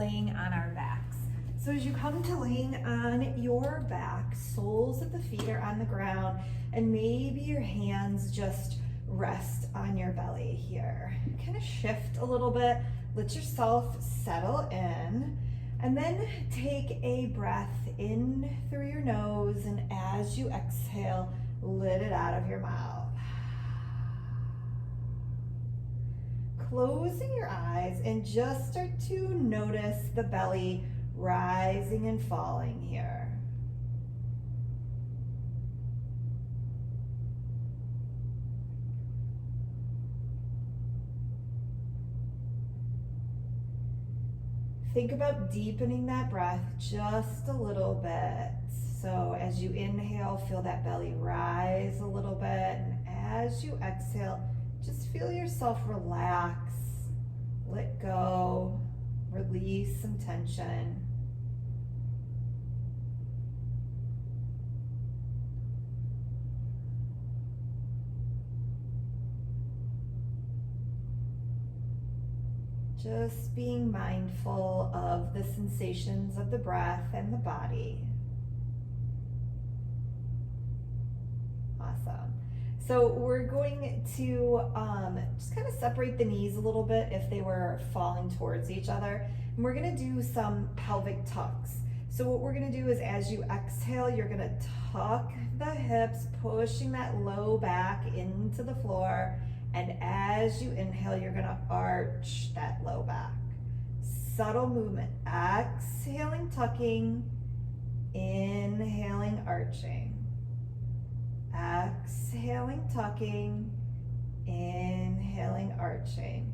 laying on our backs. So as you come to laying on your back, soles of the feet are on the ground, and maybe your hands just rest on your belly here. Kind of shift a little bit, let yourself settle in, and then take a breath in through your nose, and as you exhale, let it out of your mouth. Closing your eyes and just start to notice the belly rising and falling here. Think about deepening that breath just a little bit. So as you inhale, feel that belly rise a little bit, and as you exhale, just feel yourself relax, let go, release some tension. Just being mindful of the sensations of the breath and the body. Awesome. So we're going to just kind of separate the knees a little bit if they were falling towards each other. And we're gonna do some pelvic tucks. So what we're gonna do is as you exhale, you're gonna tuck the hips, pushing that low back into the floor. And as you inhale, you're gonna arch that low back. Subtle movement, exhaling, tucking, inhaling, arching. Exhaling, tucking, inhaling, arching.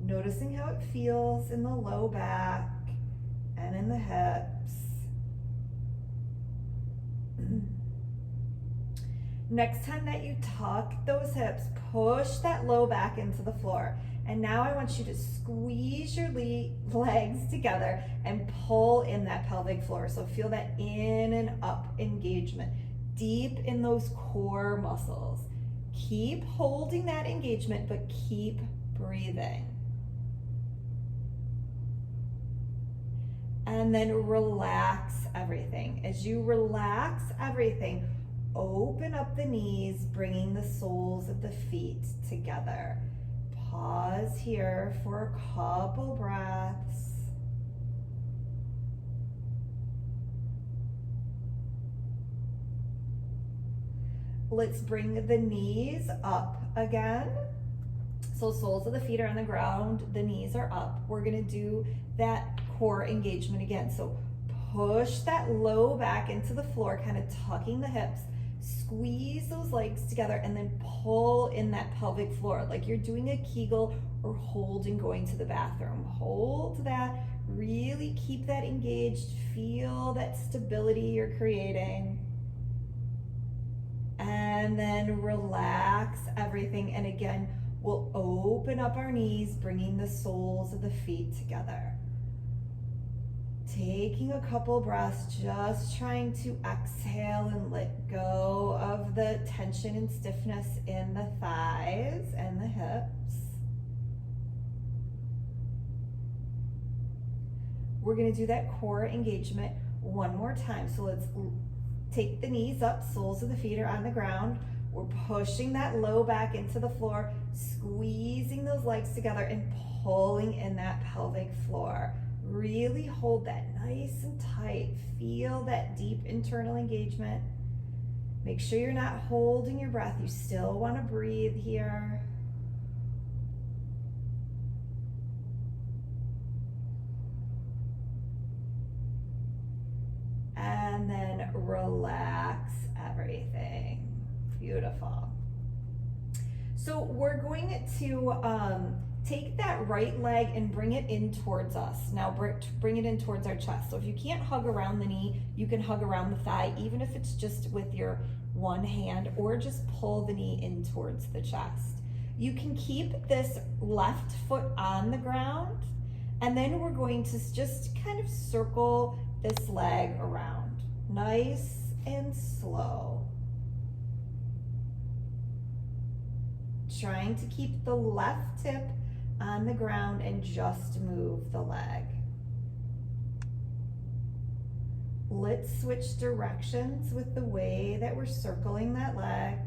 Noticing how it feels in the low back and in the hips. Next time that you tuck those hips, push that low back into the floor. And now I want you to squeeze your legs together and pull in that pelvic floor. So feel that in and up engagement, deep in those core muscles. Keep holding that engagement, but keep breathing. And then relax everything. As you relax everything, open up the knees, bringing the soles of the feet together. Pause here for a couple breaths. Let's bring the knees up again. So soles of the feet are on the ground, the knees are up. We're gonna do that core engagement again. So push that low back into the floor, kind of tucking the hips. Squeeze those legs together and then pull in that pelvic floor like you're doing a Kegel or holding going to the bathroom. Hold that, really keep that engaged, feel that stability you're creating. And then relax everything. And again, we'll open up our knees, bringing the soles of the feet together. Taking a couple breaths, just trying to exhale and let go of the tension and stiffness in the thighs and the hips. We're going to do that core engagement one more time. So let's take the knees up, soles of the feet are on the ground. We're pushing that low back into the floor, squeezing those legs together and pulling in that pelvic floor. Really hold that nice and tight. Feel that deep internal engagement. Make sure you're not holding your breath. You still want to breathe here. And then relax everything. Beautiful. So we're going to take that right leg and bring it in towards us. Now bring it in towards our chest. So if you can't hug around the knee, you can hug around the thigh, even if it's just with your one hand, or just pull the knee in towards the chest. You can keep this left foot on the ground, and then we're going to just kind of circle this leg around, nice and slow. Trying to keep the left hip on the ground and just move the leg. Let's switch directions with the way that we're circling that leg.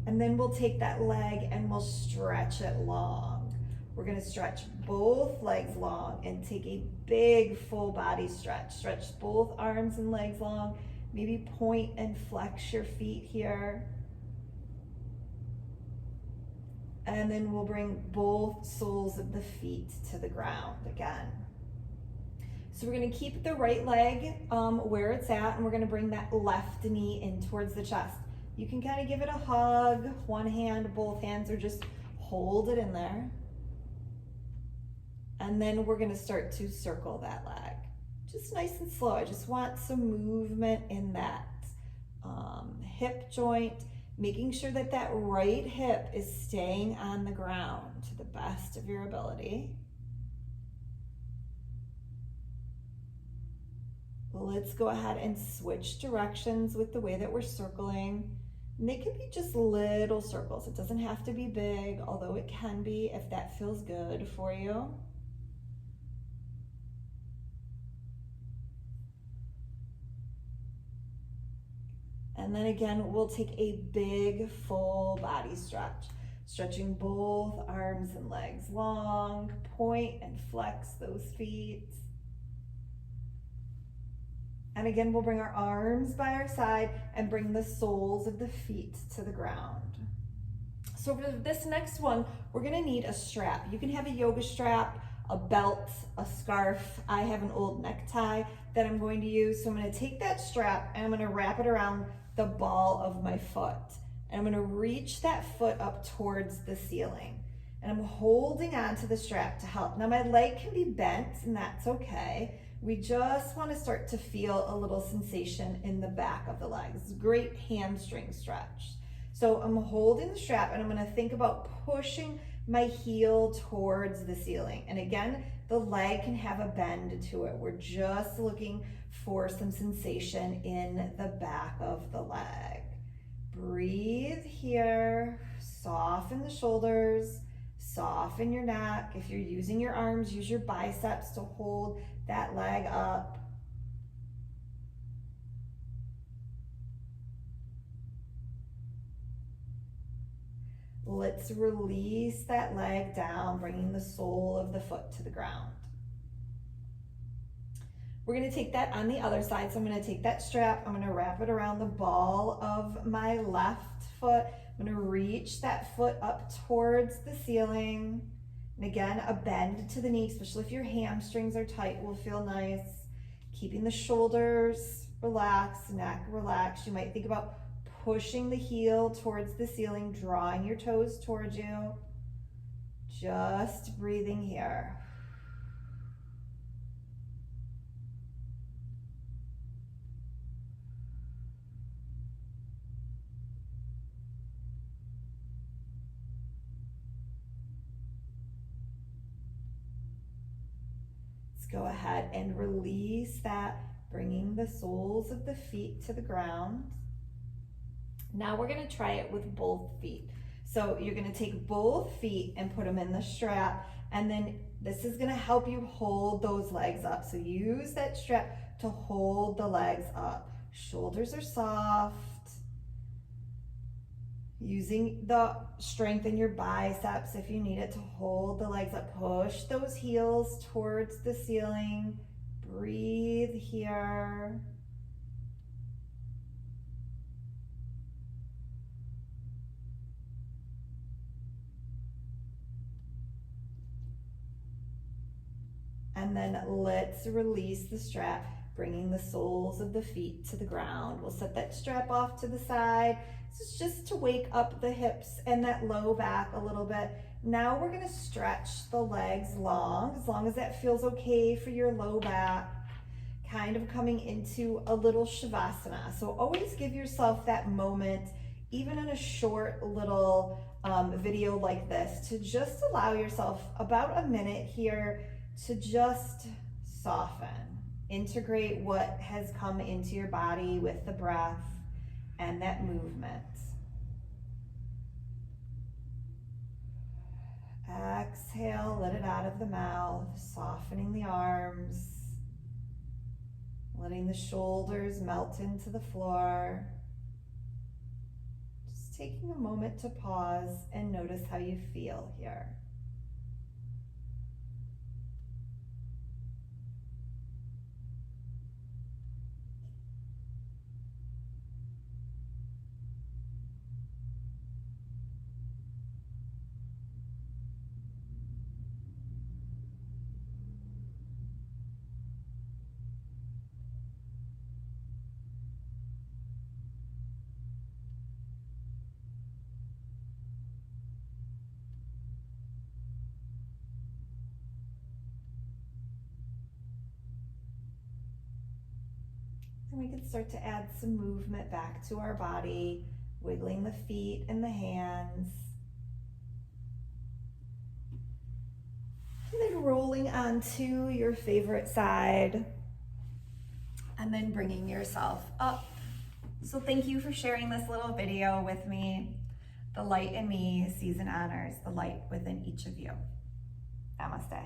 And then we'll take that leg and we'll stretch it long. We're gonna stretch both legs long and take a big full body stretch. Stretch both arms and legs long. Maybe point and flex your feet here. And then we'll bring both soles of the feet to the ground again. So we're gonna keep the right leg where it's at, and we're gonna bring that left knee in towards the chest. You can kind of give it a hug, one hand, both hands, or just hold it in there. And then we're gonna start to circle that leg. Just nice and slow. I just want some movement in that hip joint, making sure that that right hip is staying on the ground to the best of your ability. Let's go ahead and switch directions with the way that we're circling. And they can be just little circles. It doesn't have to be big, although it can be if that feels good for you. And then again, we'll take a big full body stretch. Stretching both arms and legs long, point and flex those feet. And again, we'll bring our arms by our side and bring the soles of the feet to the ground. So for this next one, we're gonna need a strap. You can have a yoga strap, a belt, a scarf. I have an old necktie that I'm going to use. So I'm gonna take that strap and I'm gonna wrap it around the ball of my foot. And I'm gonna reach that foot up towards the ceiling. And I'm holding on to the strap to help. Now my leg can be bent and that's okay. We just want to start to feel a little sensation in the back of the leg. This is a great hamstring stretch. So I'm holding the strap and I'm going to think about pushing my heel towards the ceiling. And again, the leg can have a bend to it. We're just looking for some sensation in the back of the leg. Breathe here, soften the shoulders, soften your neck. If you're using your arms, use your biceps to hold that leg up. Let's release that leg down, bringing the sole of the foot to the ground. We're gonna take that on the other side. So I'm gonna take that strap, I'm gonna wrap it around the ball of my left foot. I'm gonna reach that foot up towards the ceiling. And again, a bend to the knee, especially if your hamstrings are tight, will feel nice. Keeping the shoulders relaxed, neck relaxed. You might think about pushing the heel towards the ceiling, drawing your toes towards you. Just breathing here. Go ahead and release that, bringing the soles of the feet to the ground. Now we're gonna try it with both feet. So you're gonna take both feet and put them in the strap, and then this is gonna help you hold those legs up. So use that strap to hold the legs up. Shoulders are soft. Using the strength in your biceps if you need it to hold the legs up. Push those heels towards the ceiling. Breathe here. And then let's release the strap, bringing the soles of the feet to the ground. We'll set that strap off to the side. This is just to wake up the hips and that low back a little bit. Now we're gonna stretch the legs long as that feels okay for your low back. Kind of coming into a little Shavasana. So always give yourself that moment, even in a short little video like this, to just allow yourself about a minute here to just soften. Integrate what has come into your body with the breath and that movement. Exhale, let it out of the mouth, softening the arms, letting the shoulders melt into the floor. Just taking a moment to pause and notice how you feel here. And we can start to add some movement back to our body, wiggling the feet and the hands. And then rolling onto your favorite side. And then bringing yourself up. So thank you for sharing this little video with me. The light in me sees and honors the light within each of you. Namaste.